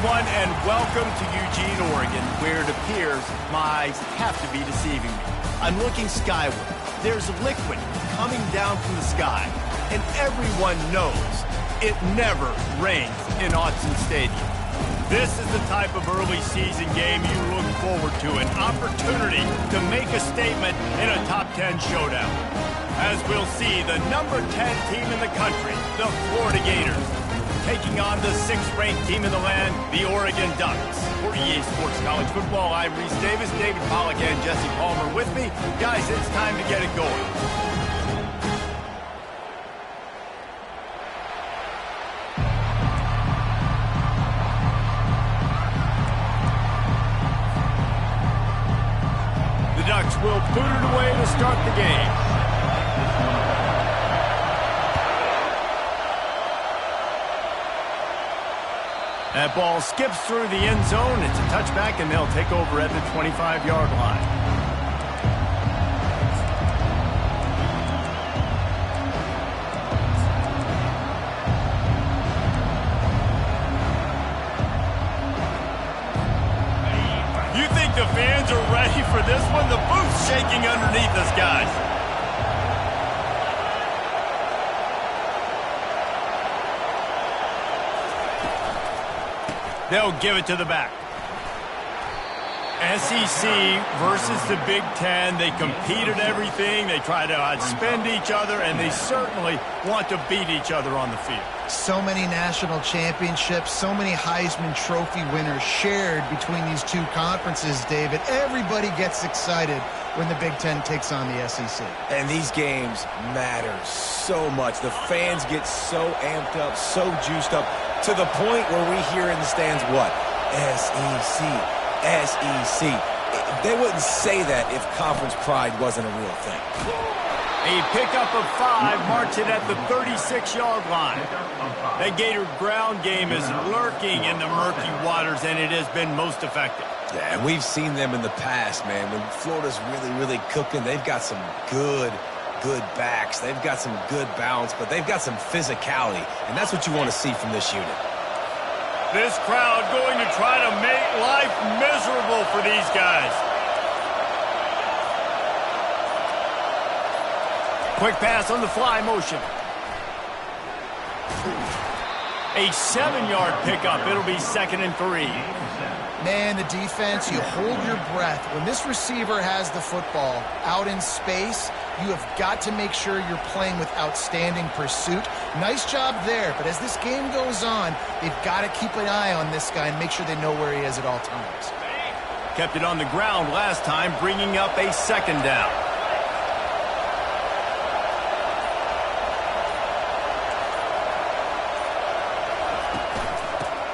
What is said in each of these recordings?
everyone, and welcome to Eugene, Oregon, where it appears my eyes have to be deceiving me. I'm looking skyward. There's liquid coming down from the sky, and everyone knows it never rains in Autzen Stadium. This is the type of early season game you look forward to, an opportunity to make a statement in a top 10 showdown. As we'll see, the number 10 team in the country, the Florida Gators, taking on the 6th-ranked team in the land, the Oregon Ducks. For EA Sports College Football, I'm Reese Davis, David Pollack, and Jesse Palmer with me. Guys, it's time to get it going. The Ducks will boot it away to start the game. That ball skips through the end zone. It's a touchback, and they'll take over at the 25-yard line. You think the fans are ready for this one? The booth's shaking underneath us, guys. They'll give it to the back. SEC versus the Big Ten. They compete at everything. They try to outspend each other, and they certainly want to beat each other on the field. So many national championships, so many Heisman Trophy winners shared between these two conferences, David. Everybody gets excited when the Big Ten takes on the SEC. And these games matter so much. The fans get so amped up, so juiced up, to the point where we hear in the stands what? SEC, SEC. They wouldn't say that if conference pride wasn't a real thing. A pickup of 5 marks it at the 36-yard line. That Gator ground game is lurking in the murky waters, and it has been most effective. Yeah, and we've seen them in the past, man. When Florida's really cooking, they've got some good backs. They've got some good balance, but they've got some physicality, and that's what you want to see from this unit. This crowd going to try to make life miserable for these guys. Quick pass on the fly motion. A 7-yard pickup. It'll be 2nd and 3. Man, the defense, you hold your breath. When this receiver has the football out in space, you have got to make sure you're playing with outstanding pursuit. Nice job there, but as this game goes on, they've got to keep an eye on this guy and make sure they know where he is at all times. Kept it on the ground last time, bringing up a 2nd down.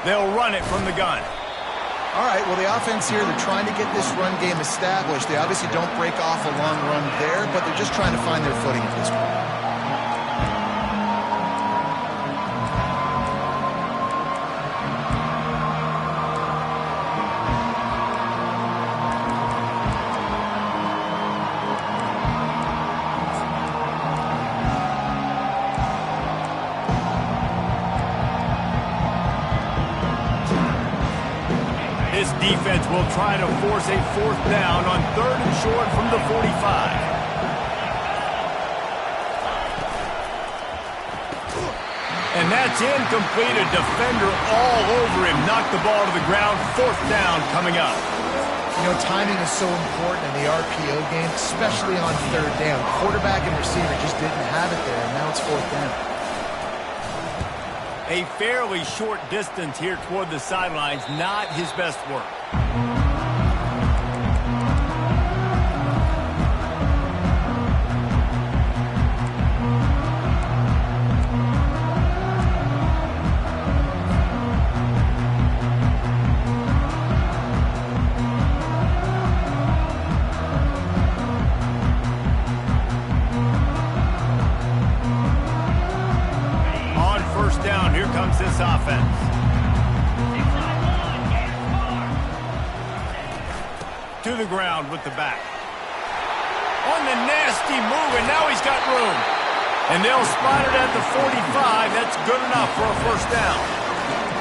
They'll run it from the gun. All right, well, the offense here, they're trying to get this run game established. They obviously don't break off a long run there, but they're just trying to find their footing at this point. This defense will try to force a 4th down on 3rd and short from the 45. And that's incomplete. A defender all over him. Knocked the ball to the ground. 4th down coming up. You know, timing is so important in the RPO game, especially on 3rd down. Quarterback and receiver just didn't have it there, and now it's 4th down. A fairly short distance here toward the sidelines, not his best work. This offense. To the ground with the back. On the nasty move, and now he's got room. And they'll spot it at the 45. That's good enough for a 1st down.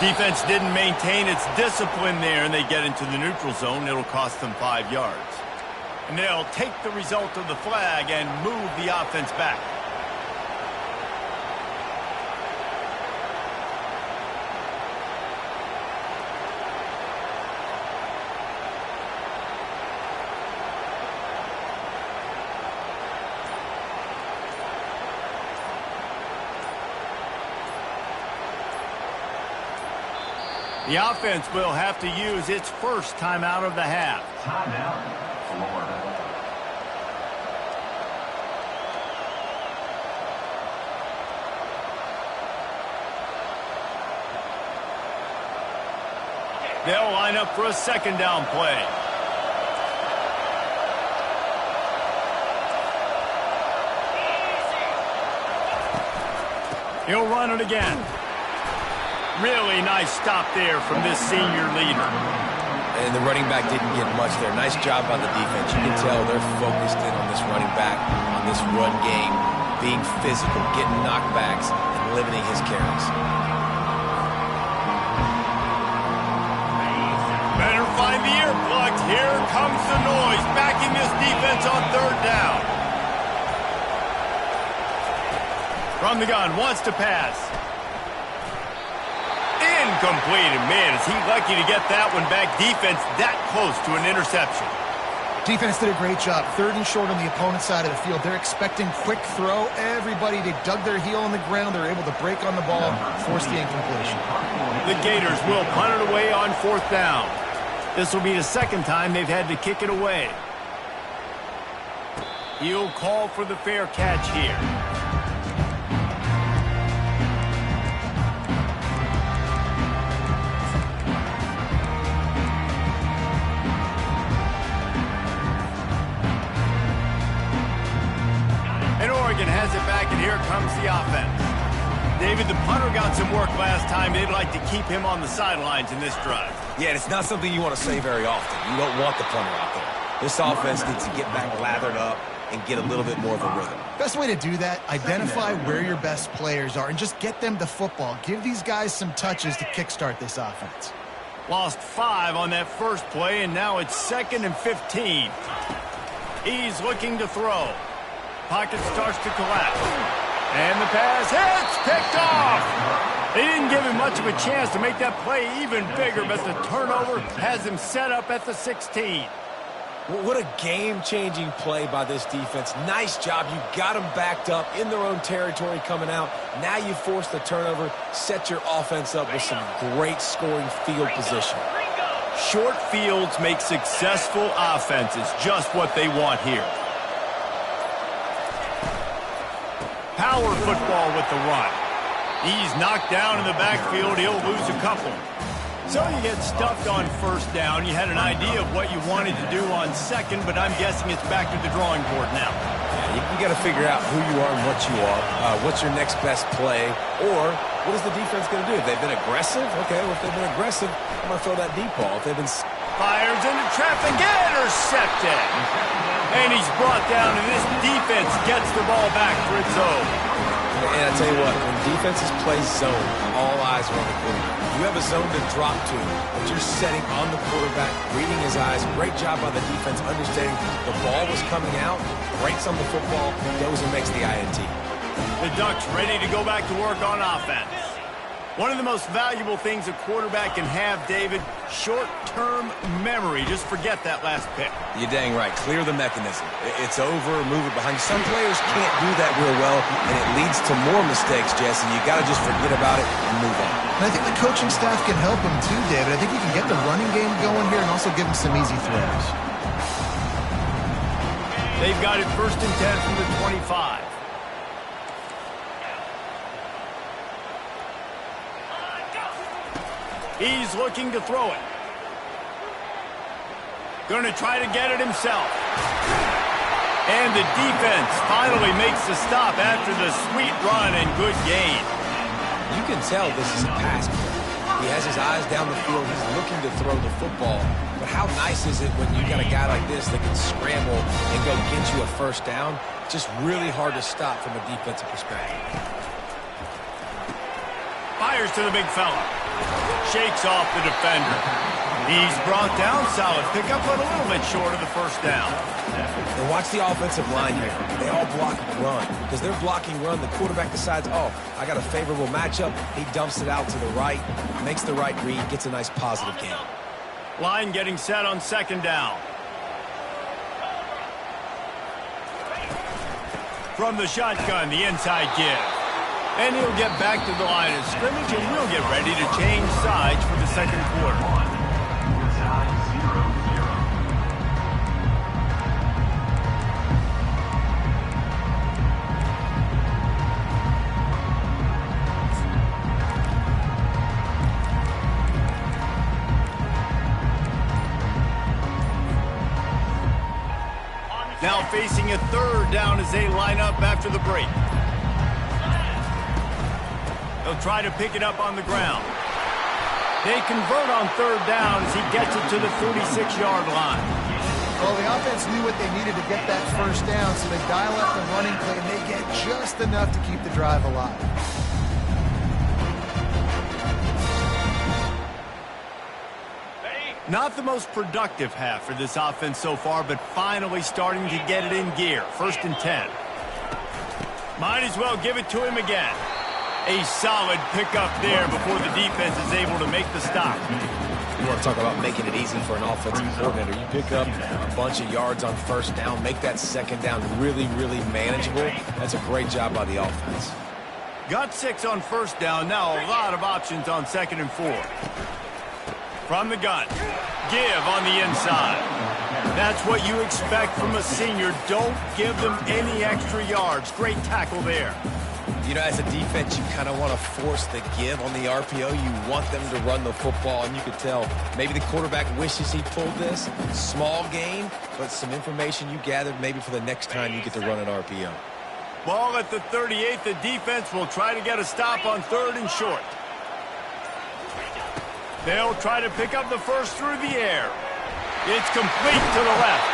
Defense didn't maintain its discipline there, and they get into the neutral zone. It'll cost them 5 yards. And they'll take the result of the flag and move the offense back. The offense will have to use its first timeout of the half. Timeout, Florida. They'll line up for a second down play. He'll run it again. Really nice stop there from this senior leader. And the running back didn't get much there. Nice job by the defense. You can tell they're focused in on this running back, on this run game, being physical, getting knockbacks, and limiting his carries. Better find the earplugs. Here comes the noise, backing this defense on third down. From the gun, wants to pass. Incomplete, and man, is he lucky to get that one back. Defense that close to an interception. Defense did a great job. 3rd and short on the opponent's side of the field. They're expecting quick throw. Everybody, they dug their heel on the ground. They're able to break on the ball, force the incompletion. The Gators will punt it away on 4th down. This will be the second time they've had to kick it away. He'll call for the fair catch here. Has it back, and here comes the offense. David, the punter got some work last time. They'd like to keep him on the sidelines in this drive. Yeah, it's not something you want to say very often. You don't want the punter out there. This offense needs to get back lathered up and get a little bit more of a rhythm. Best way to do that, identify where your best players are and just get them the football. Give these guys some touches to kickstart this offense. Lost 5 on that first play, and now it's 2nd and 15. He's looking to throw. Pocket starts to collapse. And the pass hits, picked off. They didn't give him much of a chance to make that play even bigger, but the turnover has him set up at the 16. What a game-changing play by this defense. Nice job. You got them backed up in their own territory coming out. Now you force the turnover, set your offense up with some great scoring field position. Short fields make successful offenses just what they want here. Power football with the run. He's knocked down in the backfield. He'll lose a couple. So you get stuffed on 1st down. You had an idea of what you wanted to do on 2nd, but I'm guessing it's back to the drawing board now. Yeah, you got to figure out who you are and what you are. What's your next best play? Or what is the defense going to do? If they've been aggressive, okay, well, if they've been aggressive, I'm going to throw that deep ball. If they've been... Fires into traffic, intercepted. And he's brought down, and this defense gets the ball back for its own. And I tell you what, when defenses play zone, all eyes are on the quarterback. You have a zone to drop to, but you're setting on the quarterback, reading his eyes. Great job by the defense, understanding the ball was coming out, breaks on the football, goes and makes the INT. The Ducks ready to go back to work on offense. One of the most valuable things a quarterback can have, David, short-term memory. Just forget that last pick. You're dang right. Clear the mechanism. It's over, move it behind you. Some players can't do that real well, and it leads to more mistakes, Jesse. You got to just forget about it and move on. And I think the coaching staff can help him too, David. I think you can get the running game going here and also give him some easy throws. They've got it 1st and 10 from the 25. He's looking to throw it. Going to try to get it himself. And the defense finally makes the stop after the sweet run and good gain. You can tell this is a pass play. He has his eyes down the field. He's looking to throw the football. But how nice is it when you got a guy like this that can scramble and go get you a 1st down? Just really hard to stop from a defensive perspective. Fires to the big fella. Shakes off the defender. He's brought down. Solid pickup, but a little bit short of the first down. And watch the offensive line here. They all block run. Because they're blocking run, the quarterback decides, oh, I got a favorable matchup. He dumps it out to the right, makes the right read, gets a nice positive gain. Line getting set on second down. From the shotgun, the inside give. And he'll get back to the line of scrimmage, and we'll get ready to change sides for the second quarter. Now facing a third down as they line up after the break. They'll try to pick it up on the ground. They convert on third down as he gets it to the 46-yard line. Well, the offense knew what they needed to get that first down, so they dial up the running play, and they get just enough to keep the drive alive. Not the most productive half for this offense so far, but finally starting to get it in gear. 1st and 10. Might as well give it to him again. A solid pickup there before the defense is able to make the stop. You want to talk about making it easy for an offensive coordinator. You pick up a bunch of yards on first down, make that second down really, really manageable. That's a great job by the offense. Got 6 on first down. Now a lot of options on 2nd and 4. From the gun. Give on the inside. That's what you expect from a senior. Don't give them any extra yards. Great tackle there. You know, as a defense, you kind of want to force the give on the RPO. You want them to run the football, and you could tell maybe the quarterback wishes he pulled this. Small gain, but some information you gathered maybe for the next time you get to run an RPO. Ball at the 38. The defense will try to get a stop on 3rd and short. They'll try to pick up the first through the air. It's complete to the left.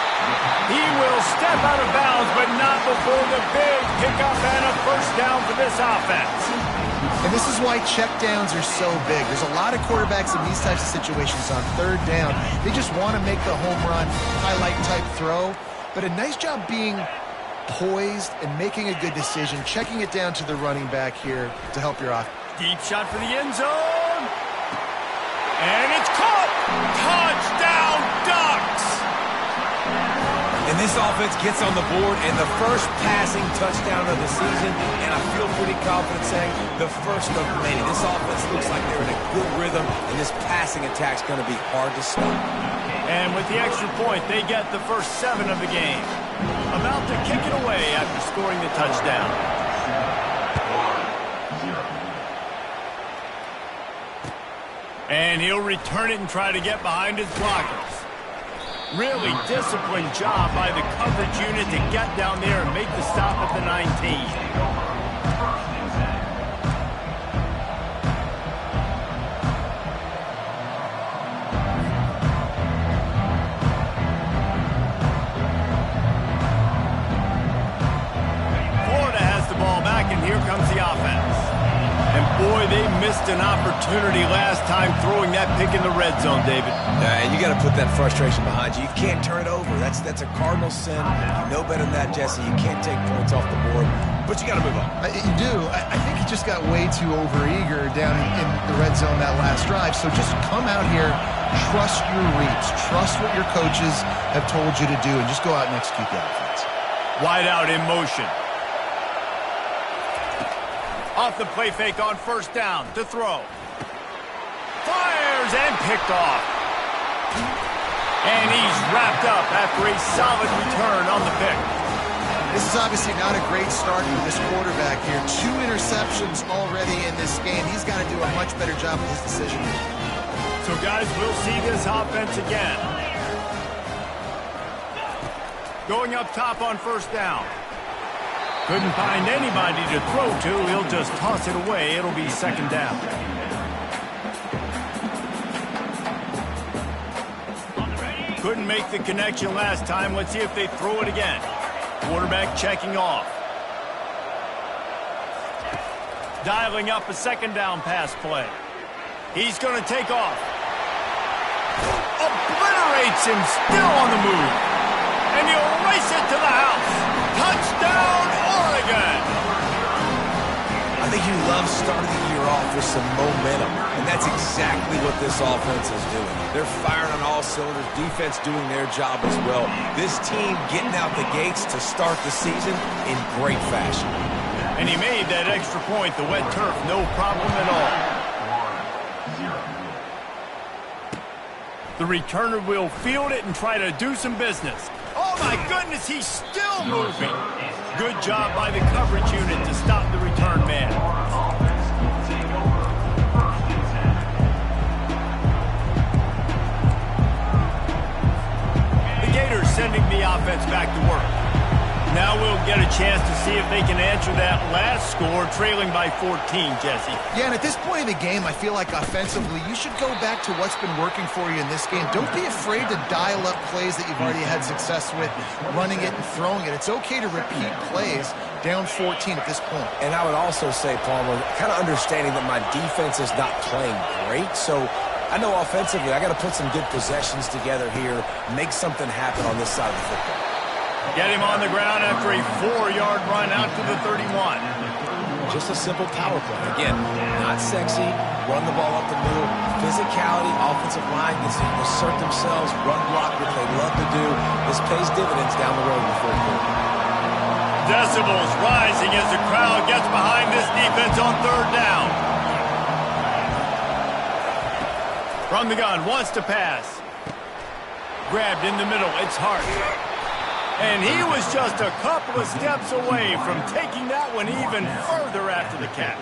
He will step out of bounds, but not before the big pickup and a first down for this offense. And this is why checkdowns are so big. There's a lot of quarterbacks in these types of situations on 3rd down. They just want to make the home run, highlight type throw. But a nice job being poised and making a good decision, checking it down to the running back here to help your offense. Deep shot for the end zone. And it's caught. Touchdown, Ducks. And this offense gets on the board, and the first passing touchdown of the season, and I feel pretty confident saying the first of many. This offense looks like they're in a good rhythm, and this passing attack's going to be hard to stop. And with the extra point, they get the first 7 of the game. About to kick it away after scoring the touchdown. And he'll return it and try to get behind his blockers. Really disciplined job by the coverage unit to get down there and make the stop at the 19. Here comes the offense. And boy, they missed an opportunity last time throwing that pick in the red zone, David. And you got to put that frustration behind you. You can't turn it over. That's a cardinal sin. You know better than that, Jesse. You can't take points off the board, but you got to move on. You do. I think he just got way too overeager down in the red zone that last drive. So just come out here, trust your reads, trust what your coaches have told you to do, and just go out and execute the offense. Wide out in motion. Off the play fake on first down to throw. Fires and picked off. And he's wrapped up after a solid return on the pick. This is obviously not a great start for this quarterback here. 2 interceptions already in this game. He's got to do a much better job with his decision making. So, guys, we'll see this offense again. Going up top on first down. Couldn't find anybody to throw to. He'll just toss it away. It'll be second down. Couldn't make the connection last time. Let's see if they throw it again. Quarterback checking off. Dialing up a second down pass play. He's going to take off. Obliterates him, still on the move. And he'll race it to the house. Touchdown, Oregon! I think you love starting the year off with some momentum, and that's exactly what this offense is doing. They're firing on all cylinders, defense doing their job as well. This team getting out the gates to start the season in great fashion. And he made that extra point, the wet turf, no problem at all. The returner will field it and try to do some business. Oh my goodness, he's still moving. Good job by the coverage unit to stop the return man. The Gators sending the offense back to work. Now we'll get a chance to see if they can answer that last score, trailing by 14, Jesse. Yeah, and at this point in the game, I feel like offensively, you should go back to what's been working for you in this game. Don't be afraid to dial up plays that you've already had success with, running it and throwing it. It's okay to repeat plays down 14 at this point. And I would also say, Palmer, kind of understanding that my defense is not playing great, so I know offensively I got to put some good possessions together here, make something happen on this side of the football. Get him on the ground after a 4-yard run out to the 31. Just a simple power play. Again, not sexy, run the ball up the middle, physicality, offensive line gets to assert themselves, run block, what they love to do. This pays dividends down the road in the fourth quarter. Decibels rising as the crowd gets behind this defense on third down. From the gun, wants to pass. Grabbed in the middle, it's Hart. And he was just a couple of steps away from taking that one even further after the catch.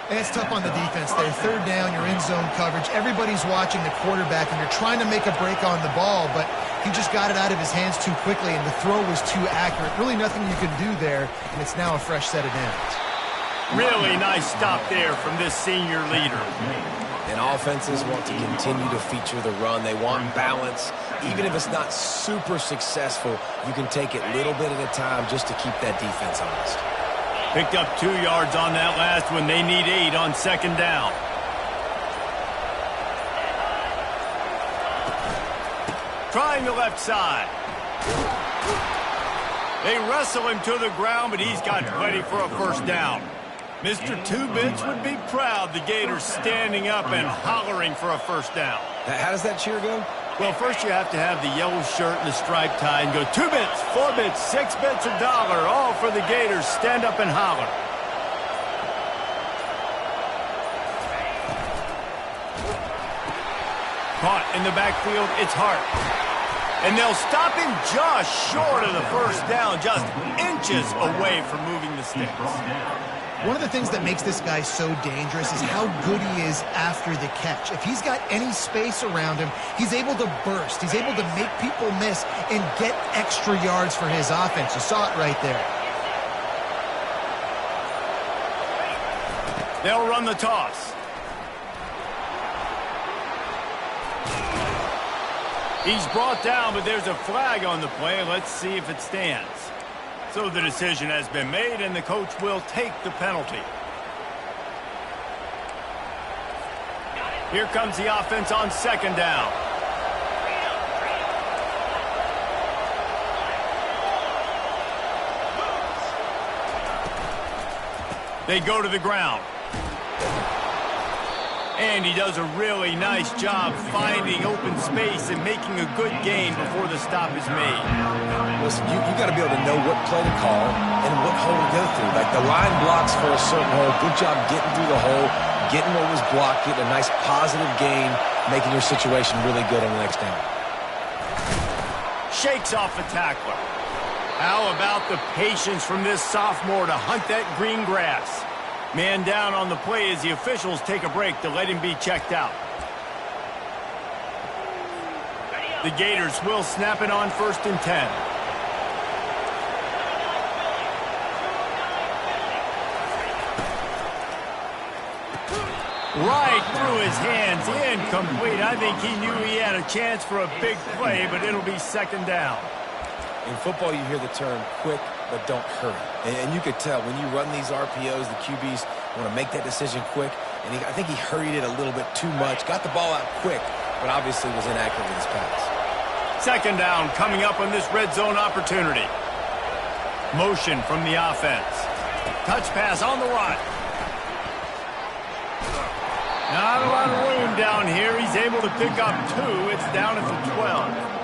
And it's tough on the defense there. Third down, you're in zone coverage. Everybody's watching the quarterback, and you're trying to make a break on the ball, but he just got it out of his hands too quickly, and the throw was too accurate. Really nothing you can do there, and it's now a fresh set of downs. Really nice stop there from this senior leader. And offenses want to continue to feature the run. They want balance. Even if it's not super successful, you can take it little bit at a time just to keep that defense honest. Picked up 2 yards on that last one. They need 8 on second down. Trying the left side. They wrestle him to the ground, but he's got plenty for a first down. Mr. Two-Bits would be proud the Gators standing up and hollering for a first down. How does that cheer go? Well, first you have to have the yellow shirt and the striped tie and go 2 bits, 4 bits, 6 bits, $1, all for the Gators. Stand up and holler. Caught in the backfield, it's Hart. And they'll stop him just short of the first down, just inches away from moving the sticks. One of the things that makes this guy so dangerous is how good he is after the catch. If he's got any space around him, he's able to burst. He's able to make people miss and get extra yards for his offense. You saw it right there. They'll run the toss. He's brought down, but there's a flag on the play. Let's see if it stands. So the decision has been made, and the coach will take the penalty. Here comes the offense on second down. They go to the ground. And he does a really nice job finding open space and making a good gain before the stop is made. Listen, you got to be able to know what play to call and what hole to go through. Like the line blocks for a certain hole. Good job getting through the hole, getting what was blocked, getting a nice positive gain, making your situation really good on the next down. Shakes off the tackler. How about the patience from this sophomore to hunt that green grass? Man down on the play as the officials take a break to let him be checked out. The Gators will snap it on 1st and 10. Right through his hands, incomplete. I think he knew he had a chance for a big play, but it'll be second down. In football, you hear the term quick, but don't hurry. And you could tell when you run these RPOs, the QBs Want to make that decision quick, and I think he hurried it a little bit too much. Got the ball out quick, but obviously was inaccurate with his pass. Second down coming up on this red zone opportunity. Motion from the offense. Touch pass on the run. Not a lot of room down here. He's able to pick up 2. It's down at the 12.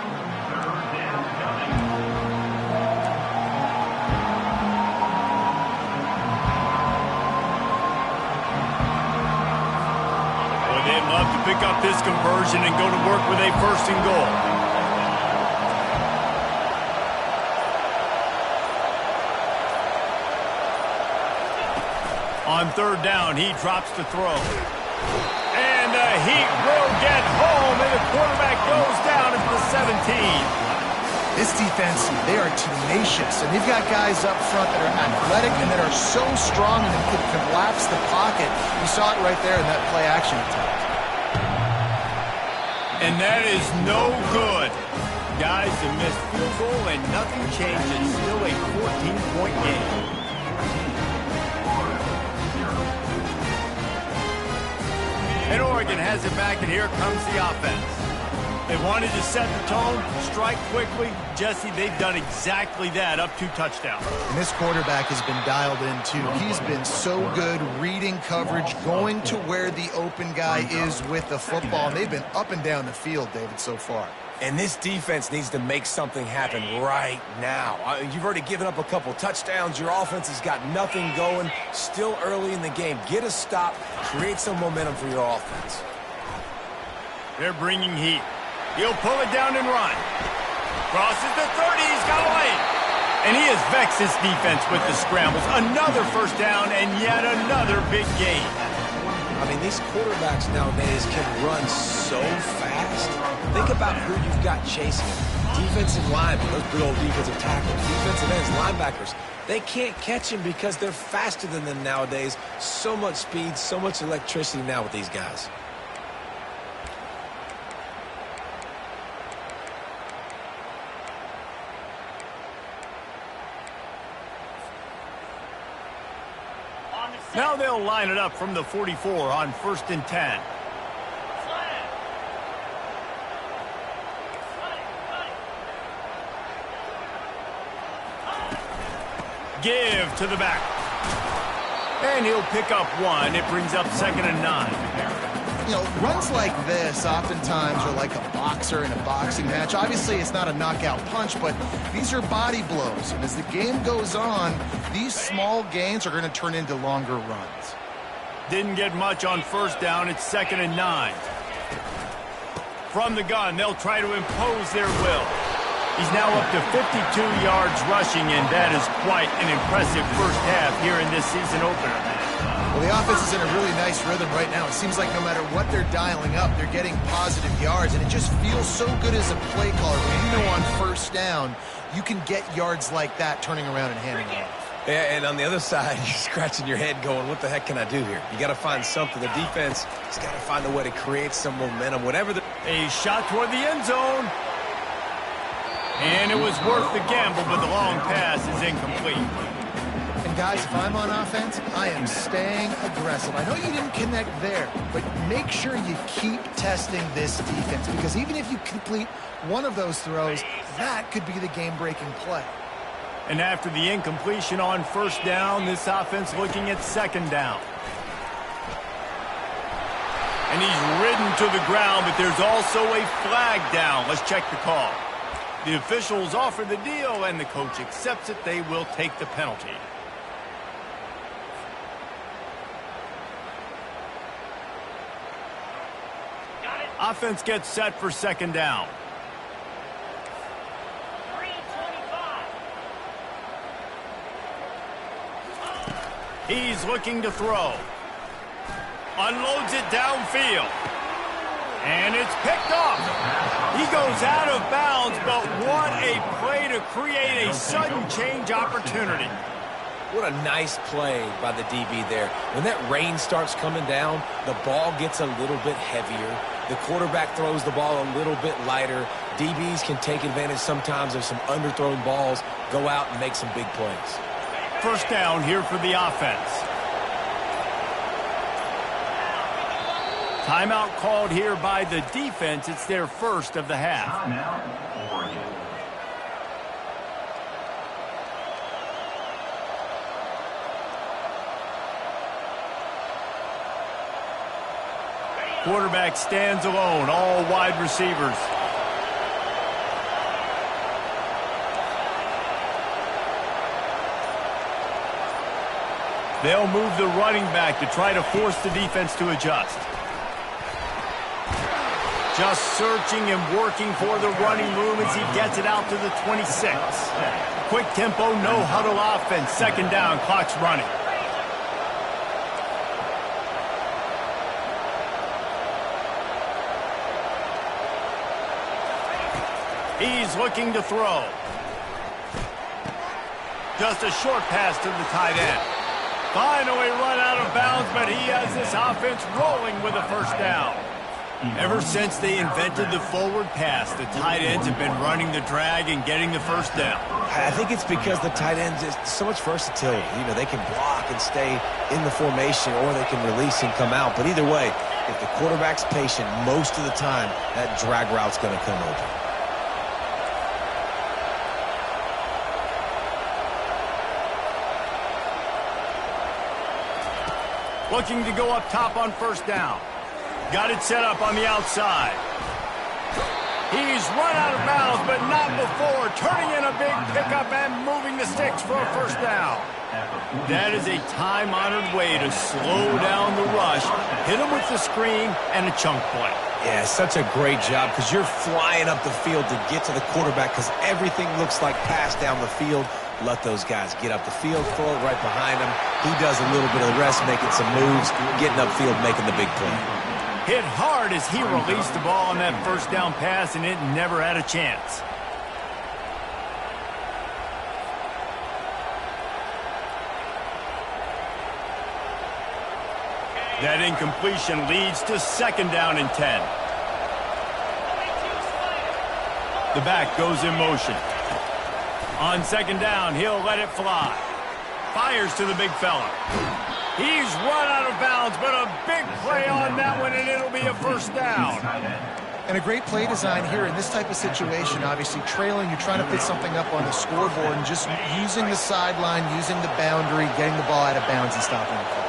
They'd love to pick up this conversion and go to work with a first and goal. On third down, he drops to throw. And the Heat will get home, and the quarterback goes down at the 17. This defense, they are tenacious, and they've got guys up front that are athletic and that are so strong and can collapse the pocket. You saw it right there in that play-action attack. And that is no good. Guys, a missed field goal and nothing changes. Still a 14-point game. And Oregon has it back, and here comes the offense. They wanted to set the tone, strike quickly. Jesse, they've done exactly that, up 2 touchdowns. And this quarterback has been dialed in, too. He's been so good reading coverage, going to where the open guy is with the football. And they've been up and down the field, David, so far. And this defense needs to make something happen right now. You've already given up a couple touchdowns. Your offense has got nothing going. Still early in the game. Get a stop. Create some momentum for your offense. They're bringing heat. He'll pull it down and run. Crosses the 30. He's got a lane. And he has vexed his defense with the scrambles. Another first down and yet another big gain. I mean, these quarterbacks nowadays can run so fast. Think about who you've got chasing them. Defensive linemen, those big old defensive tackles, defensive ends, linebackers. They can't catch him because they're faster than them nowadays. So much speed, so much electricity now with these guys. Now they'll line it up from the 44 on 1st and 10. Give to the back. And he'll pick up 1. It brings up 2nd and 9. You know, runs like this oftentimes are like a boxer in a boxing match. Obviously, it's not a knockout punch, but these are body blows. And as the game goes on, these small gains are going to turn into longer runs. Didn't get much on 1st down. It's 2nd and 9. From the gun, they'll try to impose their will. He's now up to 52 yards rushing, and that is quite an impressive first half here in this season opener. Well, the offense is in a really nice rhythm right now. It seems like no matter what they're dialing up, they're getting positive yards, and it just feels so good as a play caller when you know on 1st down you can get yards like that turning around and handing it off. Yeah, and on the other side, you're scratching your head going, what the heck can I do here? You got to find something. The defense has got to find a way to create some momentum. A shot toward the end zone. And it was worth the gamble, but the long pass is incomplete. And guys, if I'm on offense, I am staying aggressive. I know you didn't connect there, but make sure you keep testing this defense, because even if you complete one of those throws, that could be the game-breaking play. And after the incompletion on 1st down, this offense looking at 2nd down. And he's ridden to the ground, but there's also a flag down. Let's check the call. The officials offer the deal, and the coach accepts it. They will take the penalty. Offense gets set for 2nd down. He's looking to throw. Unloads it downfield. And it's picked off. He goes out of bounds, but what a play to create a sudden change opportunity. What a nice play by the DB there. When that rain starts coming down, the ball gets a little bit heavier. The quarterback throws the ball a little bit lighter. DBs can take advantage sometimes of some underthrown balls, go out and make some big plays. 1st down here for the offense. Timeout called here by the defense. It's their first of the half. Timeout, Oregon. Quarterback stands alone, all wide receivers. They'll move the running back to try to force the defense to adjust. Just searching and working for the running room as he gets it out to the 26. Quick tempo, no huddle offense. Second down, clock's running. He's looking to throw. Just a short pass to the tight end. Finally run out of bounds, but he has this offense rolling with a first down. Ever since they invented the forward pass, the tight ends have been running the drag and getting the first down. I think it's because the tight ends is so much versatility. You know, they can block and stay in the formation, or they can release and come out. But either way, if the quarterback's patient most of the time, that drag route's going to come open. Looking to go up top on first down. Got it set up on the outside. He's run out of bounds, but not before. Turning in a big pickup and moving the sticks for a first down. That is a time-honored way to slow down the rush, hit him with the screen, and a chunk play. Yeah, such a great job because you're flying up the field to get to the quarterback because everything looks like pass down the field. Let those guys get up the field, throw it right behind him. He does a little bit of the rest, making some moves, getting upfield, making the big play. Hit hard as he released the ball on that first down pass, and it never had a chance. That incompletion leads to second down and 10. The back goes in motion. On second down, he'll let it fly. Fires to the big fella. He's run out of bounds, but a big play on that one, and it'll be a first down. And a great play design here in this type of situation. Obviously, trailing, you're trying to put something up on the scoreboard, and just using the sideline, using the boundary, getting the ball out of bounds and stopping the play.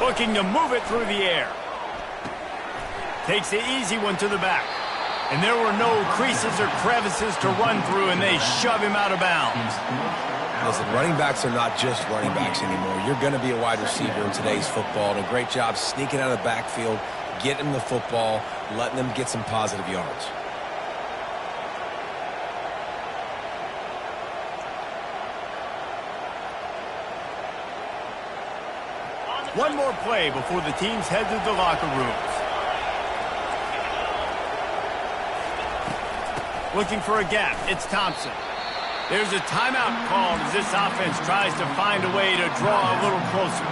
Looking to move it through the air. Takes the easy one to the back. And there were no creases or crevices to run through, and they shove him out of bounds. Listen, running backs are not just running backs anymore. You're going to be a wide receiver in today's football. And a great job sneaking out of the backfield, getting them the football, letting them get some positive yards. One more play before the teams head to the locker rooms. Looking for a gap. It's Thompson. There's a timeout called as this offense tries to find a way to draw a little closer.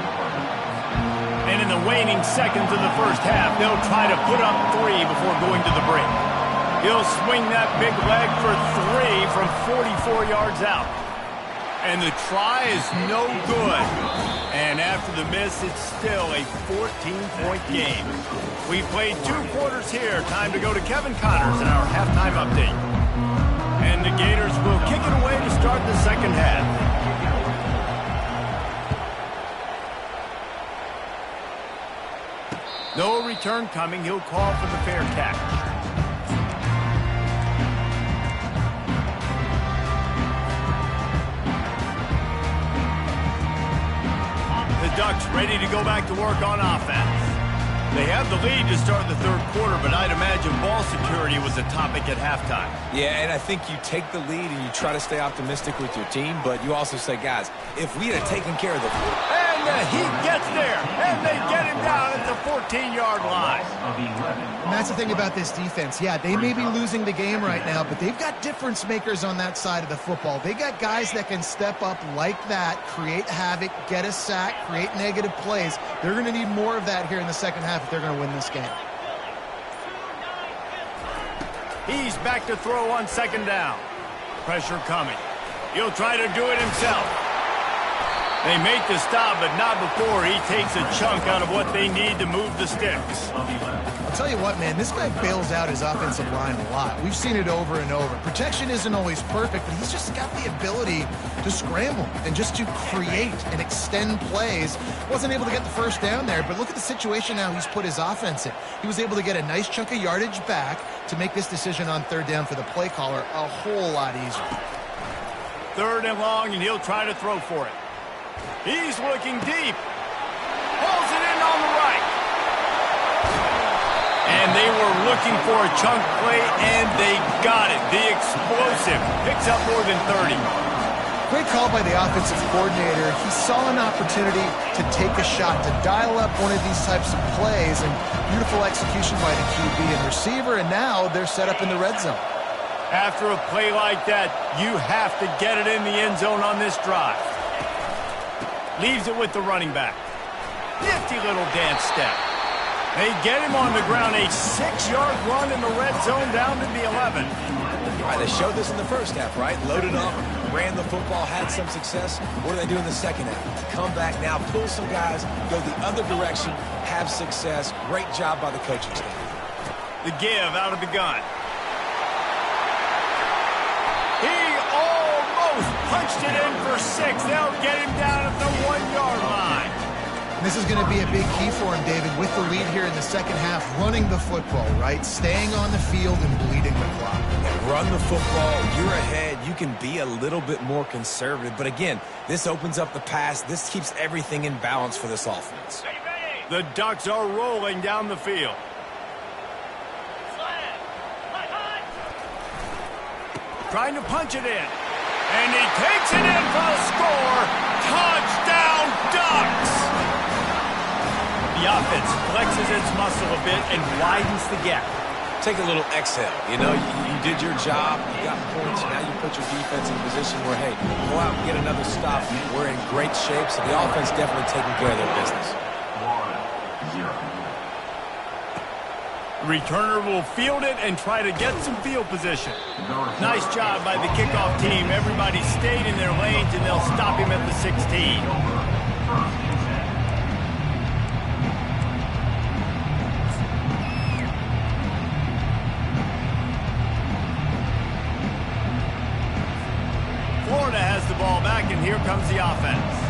And in the waning seconds of the first half, they'll try to put up 3 before going to the break. He'll swing that big leg for 3 from 44 yards out. And the try is no good. And after the miss, it's still a 14-point game. We played 2 quarters here. Time to go to Kevin Connors in our halftime update. And the Gators will kick it away to start the second half. No return coming. He'll call for the fair catch. The Ducks ready to go back to work on offense. They have the lead to start the third quarter, but I'd imagine ball security was a topic at halftime. Yeah, and I think you take the lead and you try to stay optimistic with your team, but you also say, guys, if we had taken care of the... And he gets there, and they get him down at the 14-yard line. And that's the thing about this defense. Yeah, they may be losing the game right now, but they've got difference makers on that side of the football. They got guys that can step up like that, create havoc, get a sack, create negative plays. They're going to need more of that here in the second half if they're going to win this game. He's back to throw on second down. Pressure coming. He'll try to do it himself. They make the stop, but not before he takes a chunk out of what they need to move the sticks. I'll tell you what, man, this guy bails out his offensive line a lot. We've seen it over and over. Protection isn't always perfect, but he's just got the ability to scramble and just to create and extend plays. Wasn't able to get the first down there, but look at the situation now he's put his offense in. He was able to get a nice chunk of yardage back to make this decision on third down for the play caller a whole lot easier. 3rd and long, and he'll try to throw for it. He's looking deep. Pulls it in on the right. And they were looking for a chunk play, and they got it. The explosive picks up more than 30. Great call by the offensive coordinator. He saw an opportunity to take a shot, to dial up one of these types of plays, and beautiful execution by the QB and receiver, and now they're set up in the red zone. After a play like that, you have to get it in the end zone on this drive. Leaves it with the running back. Nifty little dance step. They get him on the ground. A 6-yard run in the red zone down to the 11. All right, they showed this in the first half, right? Loaded up, ran the football, had some success. What do they do in the second half? Come back now, pull some guys, go the other direction, have success. Great job by the coaching staff. The give out of the gun. He almost punched it in for 6. They'll get him down at the 1-yard line. This is going to be a big key for him, David, with the lead here in the second half, running the football, right? Staying on the field and bleeding the clock. Yeah, run the football. You're ahead. You can be a little bit more conservative. But again, this opens up the pass. This keeps everything in balance for this offense. The Ducks are rolling down the field. Trying to punch it in. And he takes it in for a score. Touchdown, Ducks! The offense flexes its muscle a bit and widens the gap. Take a little exhale. You know, you did your job. You got points. Now you put your defense in a position where, hey, go out and get another stop. We're in great shape, so the offense definitely taking care of their business. 1-0. Returner will field it and try to get some field position. Nice job by the kickoff team. Everybody stayed in their lanes, and they'll stop him at the 16. Florida has the ball back, and here comes the offense.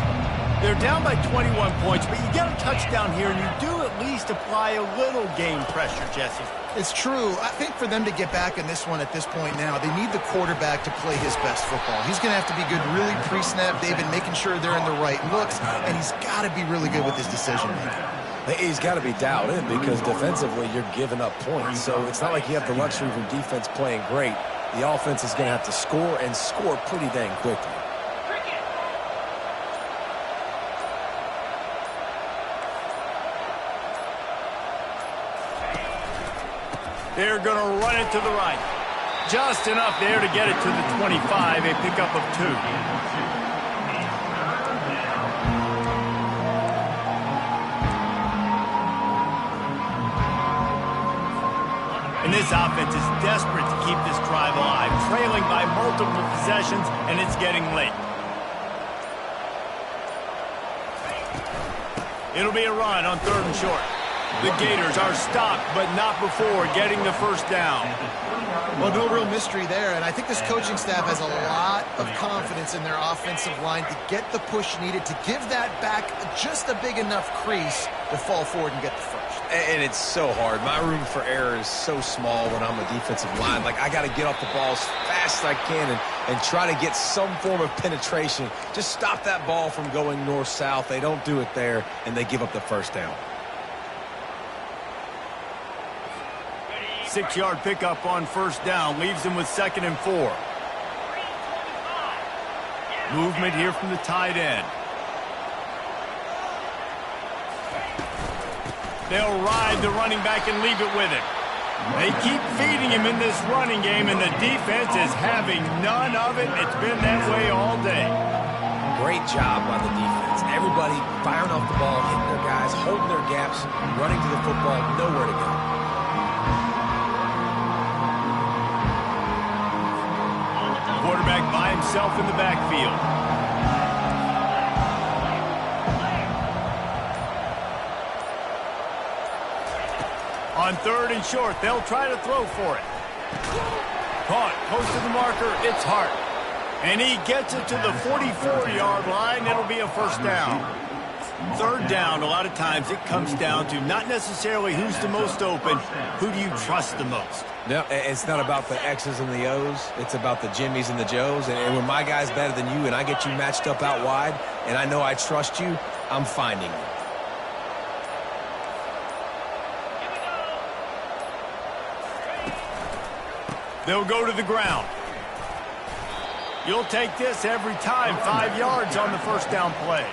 They're down by 21 points, but you get a touchdown here, and you do at least apply a little game pressure, Jesse. It's true. I think for them to get back in this one at this point now, they need the quarterback to play his best football. He's going to have to be good really pre-snap, David, making sure they're in the right looks, and he's got to be really good with his decision-making. He's got to be dialed in because defensively you're giving up points. So it's not like you have the luxury of your defense playing great. The offense is going to have to score and score pretty dang quickly. They're going to run it to the right. Just enough there to get it to the 25, a pickup of 2. And this offense is desperate to keep this drive alive, trailing by multiple possessions, and it's getting late. It'll be a run on 3rd and short. The Gators are stopped, but not before getting the first down. Well, no real mystery there, and I think this coaching staff has a lot of confidence in their offensive line to get the push needed to give that back just a big enough crease to fall forward and get the first. And it's so hard. My room for error is so small when I'm a defensive line. Like, I got to get off the ball as fast as I can and try to get some form of penetration. Just stop that ball from going north-south. They don't do it there, and they give up the first down. 6-yard pickup on 1st down. Leaves them with 2nd and 4. Movement here from the tight end. They'll ride the running back and leave it with him. They keep feeding him in this running game, and the defense is having none of it. It's been that way all day. Great job by the defense. Everybody firing off the ball, hitting their guys, holding their gaps, running to the football, nowhere to go. Quarterback by himself in the backfield. On 3rd and short, they'll try to throw for it. Caught, close to the marker, it's Hart. And he gets it to the 44-yard line. It'll be a first down. 3rd down, a lot of times it comes down to not necessarily who's the most open, who do you trust the most? No, it's not about the X's and the O's. It's about the Jimmies and the Joes. And when my guy's better than you and I get you matched up out wide and I know I trust you, I'm finding you. They'll go to the ground. You'll take this every time. 5 yards on the first down play.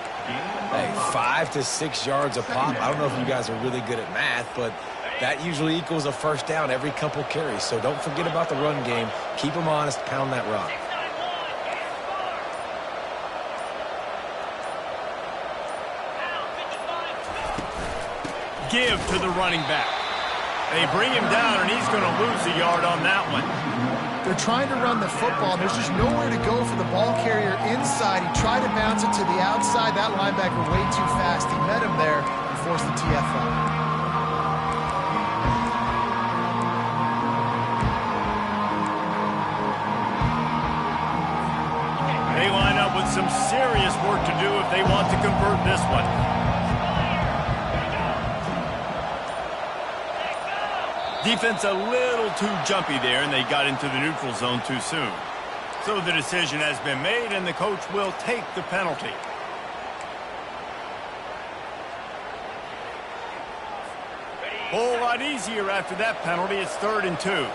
Hey, 5 to 6 yards a pop. I don't know if you guys are really good at math, but that usually equals a first down every couple carries. So don't forget about the run game. Keep them honest. Pound that rock. Give to the running back. They bring him down, and he's going to lose a yard on that one. They're trying to run the football. There's just nowhere to go for the ball carrier inside. He tried to bounce it to the outside. That linebacker way too fast. He met him there and forced the TFL. They line up with some serious work to do if they want to convert this one. Defense a little too jumpy there, and they got into the neutral zone too soon. So the decision has been made, and the coach will take the penalty. Whole lot easier after that penalty. It's 3rd and 2.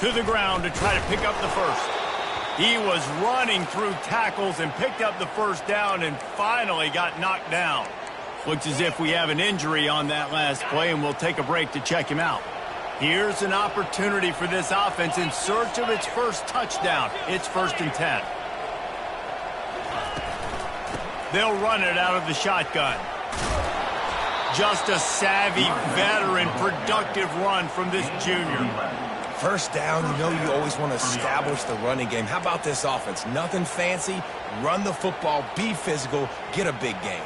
To the ground to try to pick up the first. He was running through tackles and picked up the first down and finally got knocked down. Looks as if we have an injury on that last play, and we'll take a break to check him out. Here's an opportunity for this offense in search of its first touchdown. It's 1st and 10. They'll run it out of the shotgun. Just a savvy, veteran, productive run from this junior. First down, you know you always want to establish the running game. How about this offense? Nothing fancy. Run the football, be physical, get a big gain.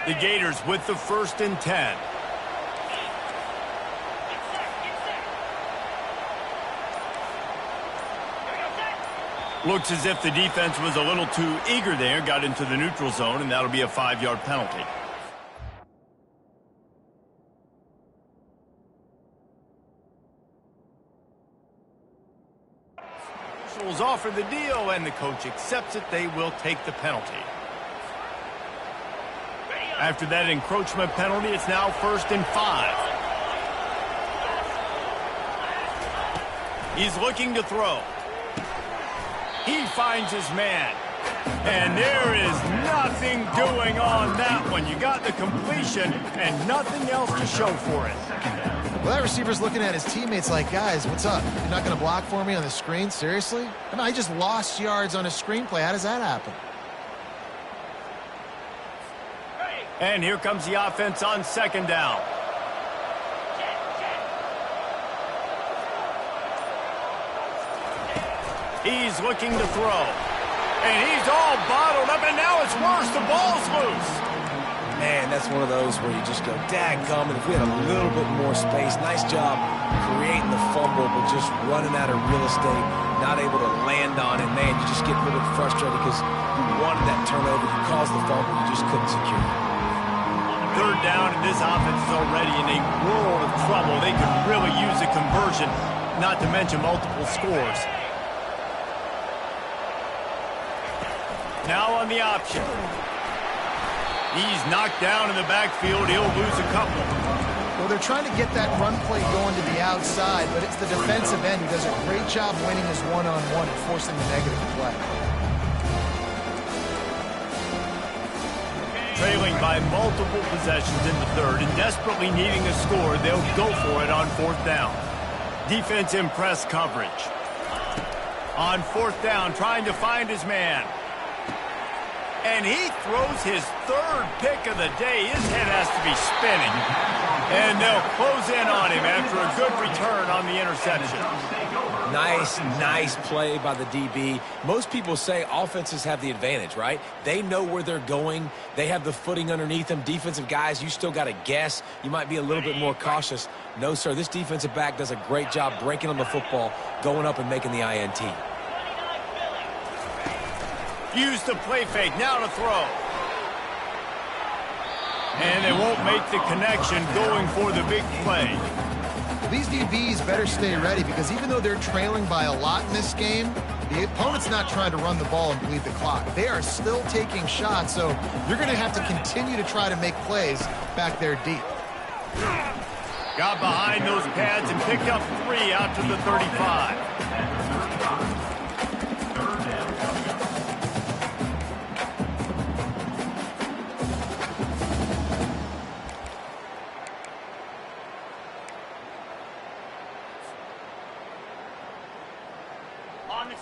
The Gators with the 1st and 10. Looks as if the defense was a little too eager there, got into the neutral zone, and that'll be a 5-yard penalty. Officials offer the deal, and the coach accepts it. They will take the penalty. After that encroachment penalty, it's now 1st and 5. He's looking to throw. He finds his man. And there is nothing doing on that one. You got the completion and nothing else to show for it. Well, that receiver's looking at his teammates like, guys, what's up? You're not going to block for me on the screen? Seriously? I mean, I just lost yards on a screenplay. How does that happen? And here comes the offense on 2nd down. He's looking to throw. And he's all bottled up, and now it's worse. The ball's loose. Man, that's one of those where you just go, dadgummit, if we had a little bit more space. Nice job creating the fumble, but just running out of real estate, not able to land on it. Man, you just get a little bit frustrated because you wanted that turnover. You caused the fumble, you just couldn't secure it. 3rd down, and this offense is already in a world of trouble. They could really use a conversion, not to mention multiple scores. Now on the option. He's knocked down in the backfield. He'll lose a couple. Well, they're trying to get that run play going to the outside, but it's the defensive end who does a great job winning his one-on-one and forcing the negative play. Trailing by multiple possessions in the 3rd and desperately needing a score, they'll go for it on 4th down. Defense in press coverage. On 4th down, trying to find his man. And he throws his 3rd pick of the day. His head has to be spinning. And they'll close in on him after a good return on the interception. Nice play by the DB. Most people say offenses have the advantage, right? They know where they're going. They have the footing underneath them. Defensive guys, you still got to guess. You might be a little bit more cautious. No, sir, this defensive back does a great job breaking on the football, going up and making the INT. Use the play fake, now to throw. And they won't make the connection going for the big play. These DBs better stay ready because even though they're trailing by a lot in this game, the opponent's not trying to run the ball and bleed the clock. They are still taking shots, so you're going to have to continue to try to make plays back there deep. Got behind those pads and picked up 3 out to the 35.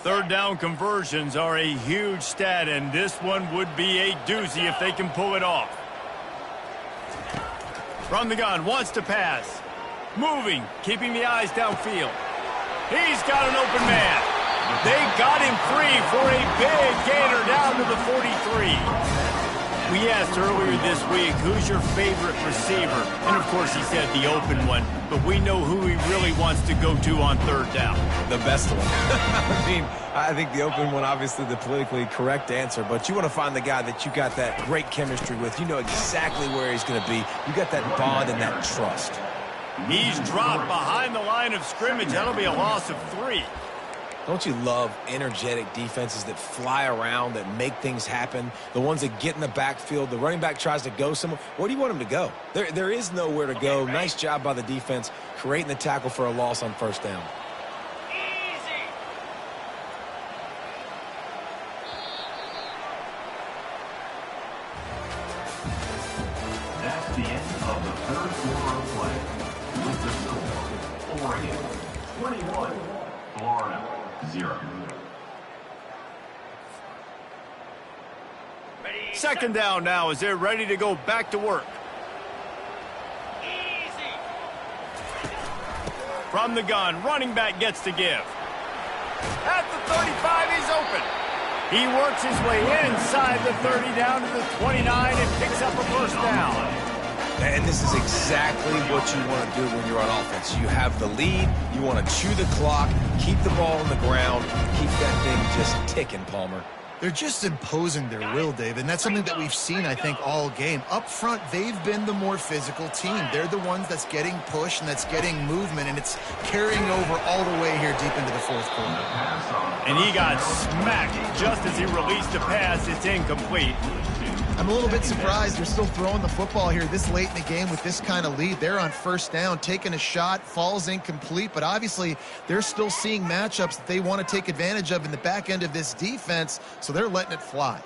Third down conversions are a huge stat, and this one would be a doozy if they can pull it off. From the gun, wants to pass. Moving, keeping the eyes downfield. He's got an open man. They got him free for a big gainer down to the 43. We asked earlier this week, who's your favorite receiver? And, of course, he said the open one. But we know who he really wants to go to on third down. The best one. I think the open one, obviously the politically correct answer. But you want to find the guy that you got that great chemistry with. You know exactly where he's going to be. You got that bond and that trust. He's dropped behind the line of scrimmage. That'll be a loss of 3. Don't you love energetic defenses that fly around, that make things happen? The ones that get in the backfield, the running back tries to go somewhere. Where do you want him to go? There is nowhere to go. Nice job by the defense, creating the tackle for a loss on first down. That's the end of the third quarter of play. With the score, Oregon 21, Florida 0. Second down now as they're ready to go back to work. From the gun, running back gets to give. At the 35, he's open. He works his way inside the 30 down to the 29 and picks up a first down. And this is exactly what you want to do when you're on offense. You have the lead. You want to chew the clock, keep the ball on the ground, keep that thing just ticking, Palmer. They're just imposing their will, David, and that's something that we've seen, I think, all game. Up front, they've been the more physical team. They're the ones that's getting pushed and that's getting movement, and it's carrying over all the way here deep into the fourth quarter. And he got smacked just as he released the pass. It's incomplete. I'm a little bit surprised they're still throwing the football here this late in the game with this kind of lead. They're on first down, taking a shot, falls incomplete, but obviously they're still seeing matchups that they want to take advantage of in the back end of this defense, so they're letting it fly.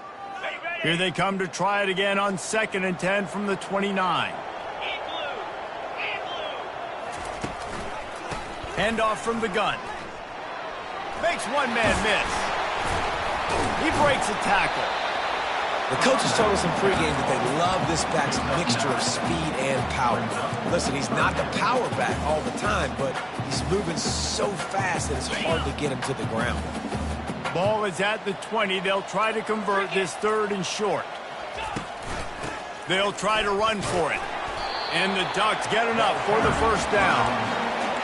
Here they come to try it again on 2nd and 10 from the 29. Handoff from the gun. Makes one man miss. He breaks a tackle. The coaches told us in pregame that they love this back's mixture of speed and power. Listen, he's not the power back all the time, but he's moving so fast that it's hard to get him to the ground. Ball is at the 20. They'll try to convert this 3rd and short. They'll try to run for it. And the Ducks get enough for the first down.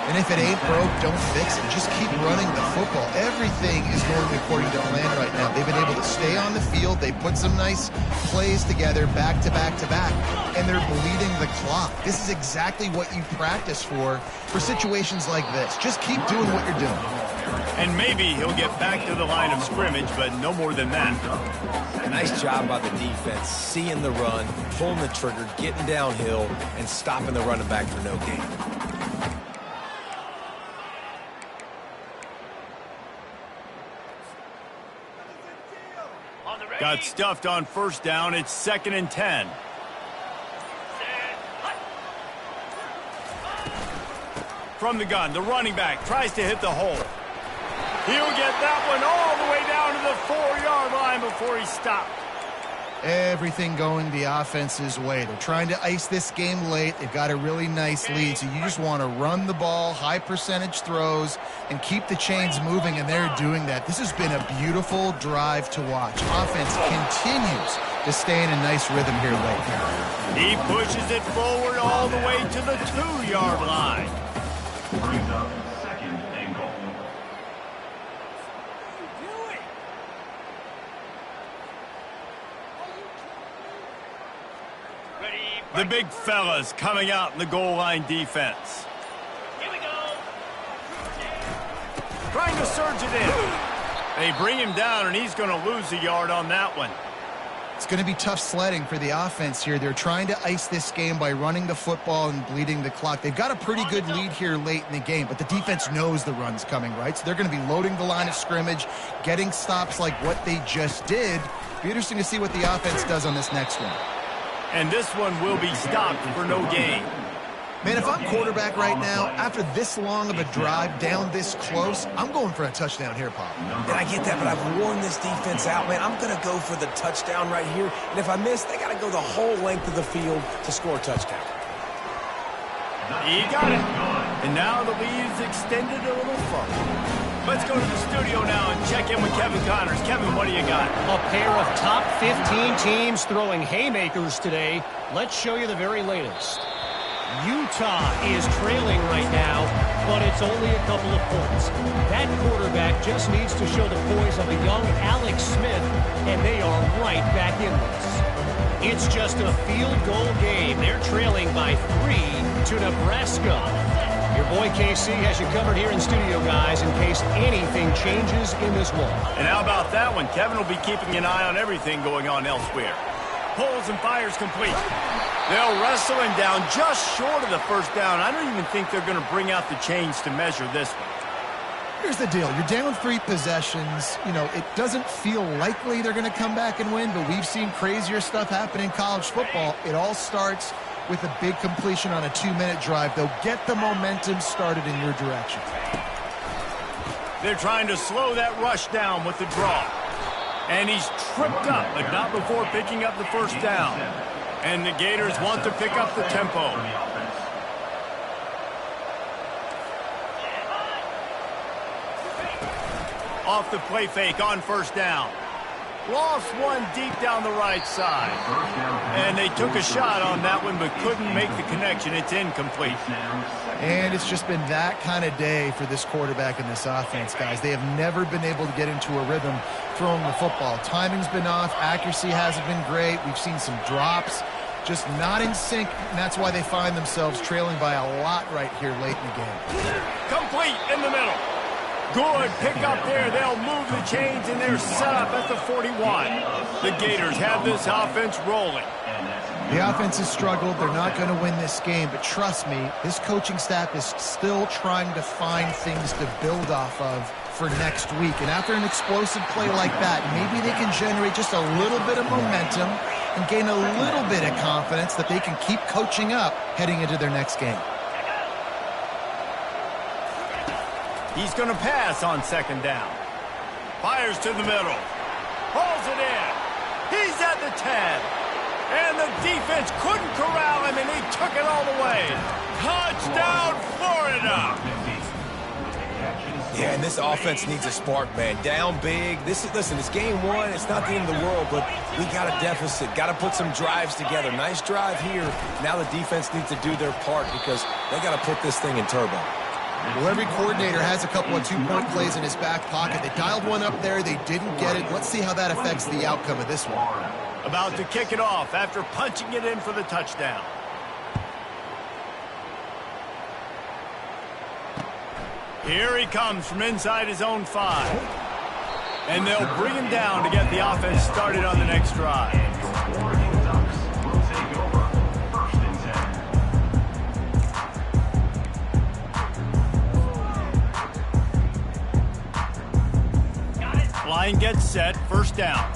And if it ain't broke, don't fix it. Just keep running the football. Everything is going according to plan right now. They've been able to stay on the field. They put some nice plays together back to back to back, and they're bleeding the clock. This is exactly what you practice for situations like this. Just keep doing what you're doing. And maybe he'll get back to the line of scrimmage, but no more than that. Nice job by the defense, seeing the run, pulling the trigger, getting downhill, and stopping the running back for no gain. Got stuffed on first down. It's 2nd and 10. From the gun, the running back tries to hit the hole. He'll get that one all the way down to the 4-yard line before he stopped. Everything going the offense's way. They're trying to ice this game late. They've got a really nice lead, so you just want to run the ball, high percentage throws, and keep the chains moving, and they're doing that. This has been a beautiful drive to watch. Offense continues to stay in a nice rhythm here late. He pushes it forward all the way to the 2-yard line. Brings up second and goal. The big fellas coming out in the goal line defense. Here we go. Trying to surge it in. They bring him down, and he's going to lose a yard on that one. It's going to be tough sledding for the offense here. They're trying to ice this game by running the football and bleeding the clock. They've got a pretty good lead here late in the game, but the defense knows the run's coming, right? So they're going to be loading the line of scrimmage, getting stops like what they just did. Be interesting to see what the offense does on this next one. And this one will be stopped for no gain. Man, if I'm quarterback right now, after this long of a drive down this close, I'm going for a touchdown here, Pop. And I get that, but I've worn this defense out, man. I'm going to go for the touchdown right here. And if I miss, they got to go the whole length of the field to score a touchdown. He got it. And now the lead is extended a little further. Let's go to the studio now and check in with Kevin Connors. Kevin, what do you got? A pair of top 15 teams throwing haymakers today. Let's show you the very latest. Utah is trailing right now, but it's only a couple of points. That quarterback just needs to show the poise of a young Alex Smith, and they are right back in this. It's just a field goal game. They're trailing by 3 to Nebraska. Your boy KC has you covered here in studio, guys, in case anything changes in this one. And how about that one? Kevin will be keeping an eye on everything going on elsewhere. Pulls and fires complete. They'll wrestle him down just short of the first down. I don't even think they're going to bring out the chains to measure this one. Here's the deal. You're down 3 possessions. You know, it doesn't feel likely they're going to come back and win, but we've seen crazier stuff happen in college football. It all starts with a big completion on a 2-minute drive. They'll get the momentum started in your direction. They're trying to slow that rush down with the draw. And he's tripped up, but not before picking up the first down. And the Gators want to pick up the tempo. Off the play fake on first down. Lost one deep down the right side. And they took a shot on that one, but couldn't make the connection. It's incomplete. And it's just been that kind of day for this quarterback and this offense, guys. They have never been able to get into a rhythm throwing the football. Timing's been off. Accuracy hasn't been great. We've seen some drops. Just not in sync, and that's why they find themselves trailing by a lot right here late in the game. Complete in the middle. Good pick up there. They'll move the chains, and they're set up at the 41. The Gators have this offense rolling. The offense has struggled. They're not going to win this game, but trust me, this coaching staff is still trying to find things to build off of for next week. And after an explosive play like that, maybe they can generate just a little bit of momentum and gain a little bit of confidence that they can keep coaching up heading into their next game. He's going to pass on second down. Fires to the middle. Pulls it in. He's at the 10. And the defense couldn't corral him, and he took it all the way. Touchdown, Florida! Yeah, and this offense needs a spark, man. Down big. Listen, it's game 1. It's not the end of the world, but we got a deficit. Got to put some drives together. Nice drive here. Now the defense needs to do their part because they got to put this thing in turbo. Well, every coordinator has a couple of 2-point plays in his back pocket. They dialed one up there. They didn't get it. Let's see how that affects the outcome of this one. About to kick it off after punching it in for the touchdown. Here he comes from inside his own 5. And they'll bring him down to get the offense started on the next drive. Oregon Ducks will take over first and 10. Line gets set, first down.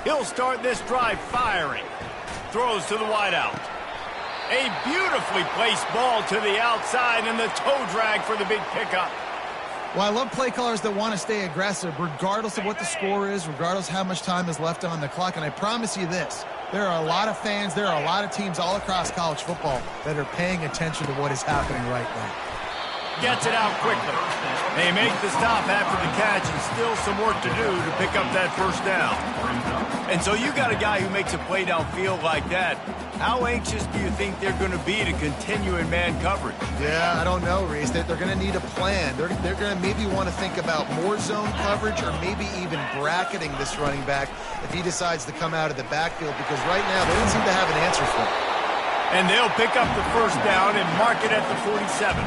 He'll start this drive firing. Throws to the wideout. A beautifully placed ball to the outside and the toe drag for the big pickup. Well, I love play callers that want to stay aggressive regardless of what the score is, regardless of how much time is left on the clock. And I promise you this, there are a lot of fans, there are a lot of teams all across college football that are paying attention to what is happening right now. Gets it out quickly. They make the stop after the catch and still some work to do to pick up that first down. And so you got a guy who makes a play downfield like that. How anxious do you think they're going to be to continue in man coverage? Yeah, I don't know, Reese. They're going to need a plan. They're going to maybe want to think about more zone coverage or maybe even bracketing this running back if he decides to come out of the backfield, because right now they don't seem to have an answer for him. And they'll pick up the first down and mark it at the 47.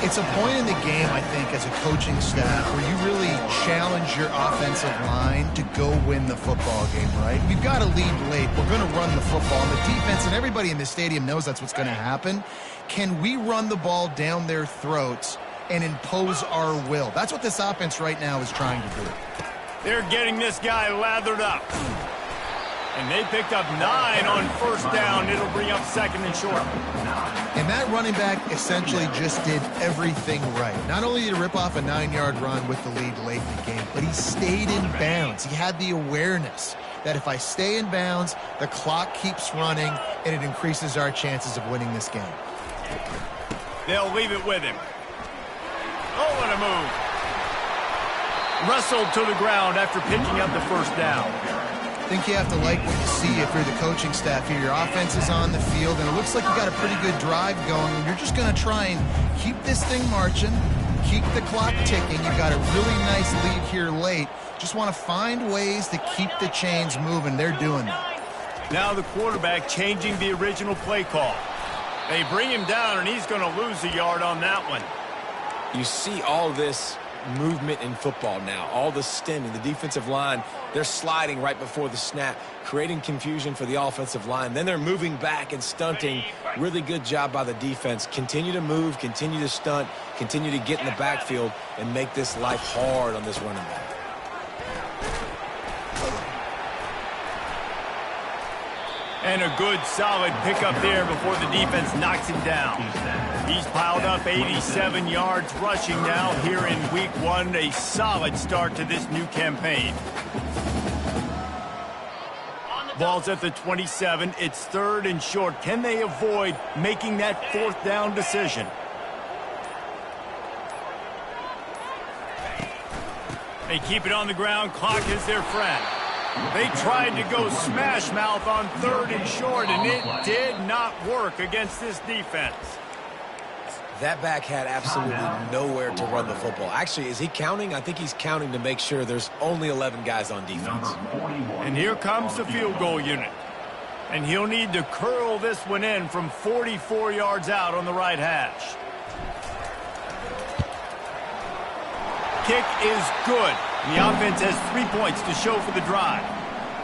It's a point in the game, I think, as a coaching staff where you really challenge your offensive line to go win the football game, right? We've got to lead late. We're going to run the football. And the defense and everybody in the stadium knows that's what's going to happen. Can we run the ball down their throats and impose our will? That's what this offense right now is trying to do. They're getting this guy lathered up. And they picked up 9 on first down. It'll bring up second and short. And that running back essentially just did everything right. Not only did he rip off a 9-yard run with the lead late in the game, but he stayed in bounds. He had the awareness that if I stay in bounds, the clock keeps running, and it increases our chances of winning this game. They'll leave it with him. Oh, what a move. Wrestled to the ground after picking up the first down. I think you have to like what you see if you're the coaching staff here. Your offense is on the field, and it looks like you got a pretty good drive going, and you're just going to try and keep this thing marching, keep the clock ticking. You've got a really nice lead here late. Just want to find ways to keep the chains moving. They're doing that. Now the quarterback changing the original play call. They bring him down, and he's going to lose a yard on that one. You see all this movement in football now, all the stemming, the defensive line, they're sliding right before the snap, creating confusion for the offensive line. Then they're moving back and stunting. Really good job by the defense. Continue to move, continue to stunt, continue to get in the backfield and make this life hard on this running back. And a good, solid pickup there before the defense knocks him down. He's piled up 87 yards rushing now here in week 1. A solid start to this new campaign. Ball's at the 27. It's 3rd and short. Can they avoid making that 4th down decision? They keep it on the ground. Clock is their friend. They tried to go smash mouth on 3rd and short, and it did not work against this defense. That back had absolutely nowhere to run the football. Actually, is he counting? I think he's counting to make sure there's only 11 guys on defense. And here comes the field goal unit. And he'll need to curl this one in from 44 yards out on the right hash. Kick is good. The offense has 3 points to show for the drive.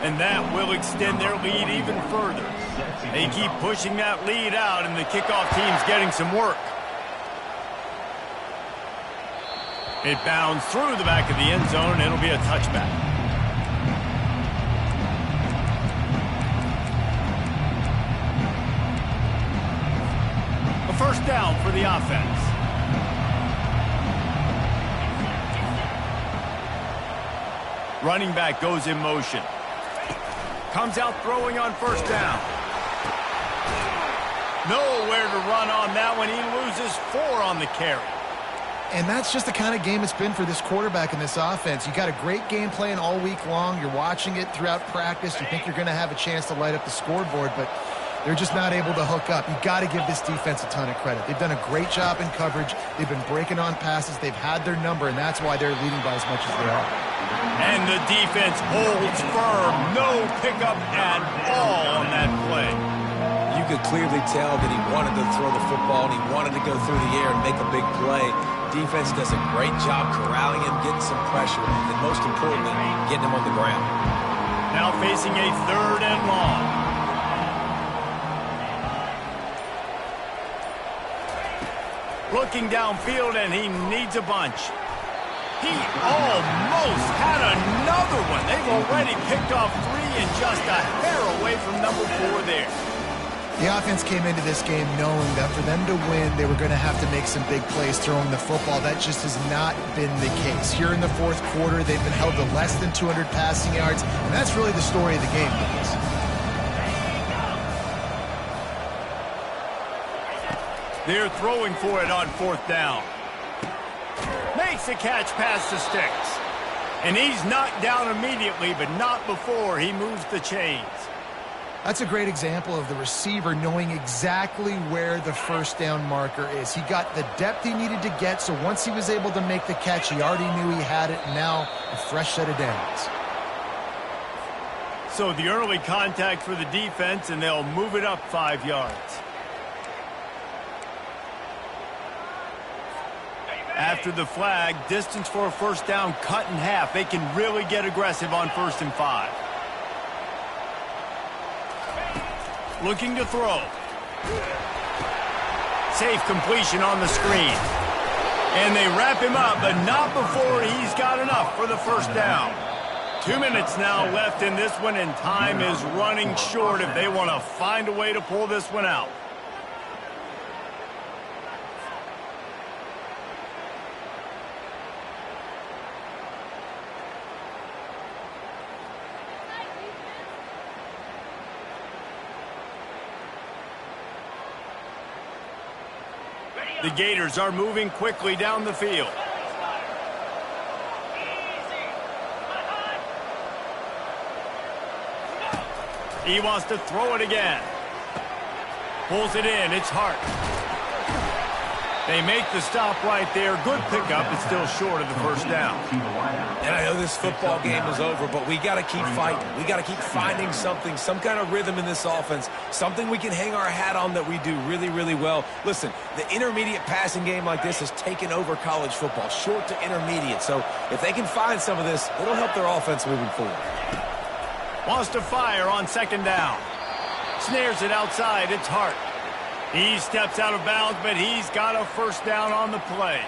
And that will extend their lead even further. They keep pushing that lead out, and the kickoff team's getting some work. It bounds through the back of the end zone, and it'll be a touchback. A first down for the offense. Running back goes in motion. Comes out throwing on first down. Nowhere to run on that one. He loses 4 on the carry. And that's just the kind of game it's been for this quarterback in this offense. You got a great game plan all week long. You're watching it throughout practice. You think you're going to have a chance to light up the scoreboard, but they're just not able to hook up. You got to give this defense a ton of credit. They've done a great job in coverage. They've been breaking on passes. They've had their number, and that's why they're leading by as much as they are. And the defense holds firm. No pickup at all on that play. You could clearly tell that he wanted to throw the football and he wanted to go through the air and make a big play. Defense does a great job corralling him, getting some pressure, and most importantly, getting him on the ground. Now facing a 3rd and long. Looking downfield, and he needs a bunch. He almost had another one. They've already picked off 3 and just a hair away from number 4 there. The offense came into this game knowing that for them to win, they were going to have to make some big plays throwing the football. That just has not been the case. Here in the fourth quarter, they've been held to less than 200 passing yards, and that's really the story of the game, guys. They're throwing for it on fourth down. Makes the catch past the sticks. And he's knocked down immediately, but not before he moves the chains. That's a great example of the receiver knowing exactly where the first down marker is. He got the depth he needed to get, so once he was able to make the catch, he already knew he had it, and now a fresh set of downs. So the early contact for the defense, and they'll move it up 5 yards. After the flag, distance for a first down cut in half. They can really get aggressive on 1st and 5. Looking to throw. Safe completion on the screen. And they wrap him up, but not before he's got enough for the first down. 2 minutes now left in this one, and time is running short if they want to find a way to pull this one out. The Gators are moving quickly down the field. He wants to throw it again. Pulls it in. It's Hart. They make the stop right there. Good pickup. It's still short of the first down. And I know this football game is over, but we got to keep fighting. We got to keep finding something, some kind of rhythm in this offense, something we can hang our hat on that we do really, really well. Listen, the intermediate passing game like this has taken over college football, short to intermediate. So if they can find some of this, it'll help their offense moving forward. Wants to fire on 2nd down. Snares it outside. It's Hart. He steps out of bounds, but he's got a first down on the play.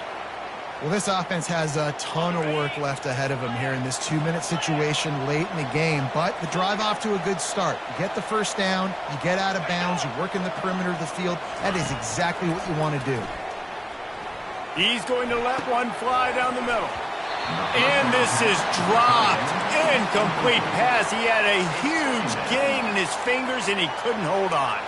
Well, this offense has a ton of work left ahead of them here in this 2-minute situation late in the game, but the drive off to a good start. You get the first down, you get out of bounds, you work in the perimeter of the field. That is exactly what you want to do. He's going to let one fly down the middle. And this is dropped. Incomplete pass. He had a huge gain in his fingers, and he couldn't hold on.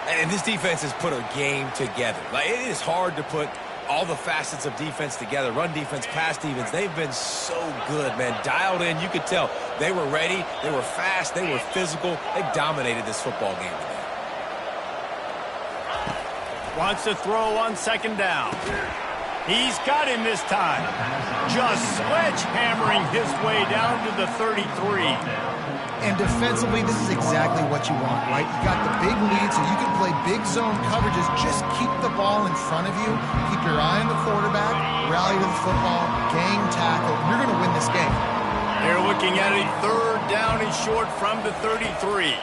And this defense has put a game together. Like, it is hard to put all the facets of defense together. Run defense, pass defense. They've been so good, man. Dialed in. You could tell they were ready. They were fast. They were physical. They dominated this football game today. Wants to throw on 2nd down. He's got him this time. Just sledgehammering his way down to the 33. And defensively, this is exactly what you want, right? You got the big lead, so you can play big zone coverages. Just keep the ball in front of you. Keep your eye on the quarterback. Rally to the football. Gang tackle. You're going to win this game. They're looking at a 3rd down and short from the 33.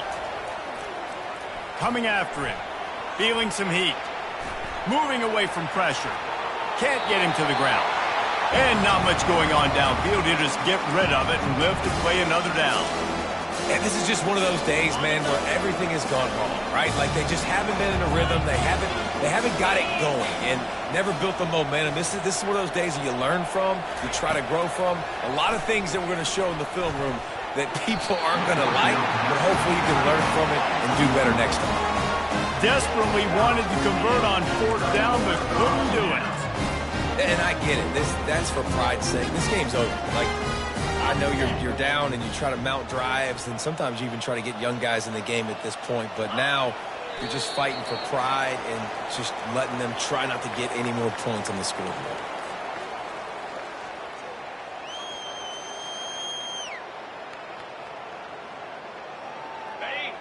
Coming after him. Feeling some heat. Moving away from pressure. Can't get him to the ground. And not much going on downfield. He'll just get rid of it and live to play another down. And this is just one of those days, man, where everything has gone wrong, right? Like, they just haven't been in a rhythm. They haven't got it going and never built the momentum. This is one of those days that you learn from, you try to grow from. A lot of things that we're going to show in the film room that people aren't going to like, but hopefully you can learn from it and do better next time. Desperately wanted to convert on 4th down, but couldn't do it. And I get it. That's for pride's sake. This game's over. Like, I know you're down and you try to mount drives, and sometimes you even try to get young guys in the game at this point. But now you're just fighting for pride and just letting them try not to get any more points on the scoreboard.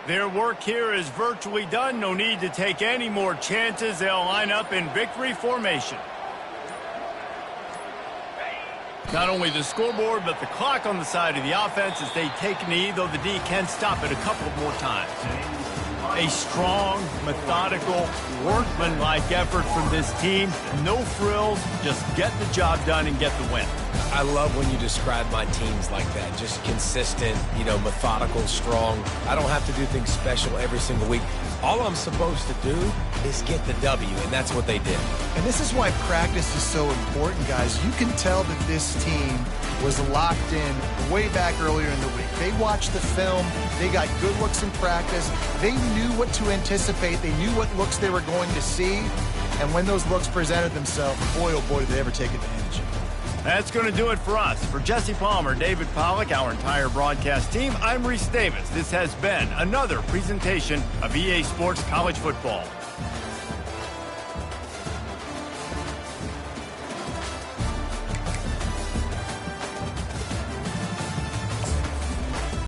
Their work here is virtually done. No need to take any more chances. They'll line up in victory formation. Not only the scoreboard, but the clock on the side of the offense as they take a knee, though the D can stop it a couple more times. A strong, methodical, workmanlike effort from this team. No frills, just get the job done and get the win. I love when you describe my teams like that. Just consistent, methodical, strong. I don't have to do things special every single week. All I'm supposed to do is get the W, and that's what they did. And this is why practice is so important, guys. You can tell that this team was locked in way back earlier in the week. They watched the film. They got good looks in practice. They knew what to anticipate. They knew what looks they were going to see. And when those looks presented themselves, boy, oh boy, did they ever take advantage. That's going to do it for us. For Jesse Palmer, David Pollack, our entire broadcast team, I'm Reese Davis. This has been another presentation of EA Sports College Football.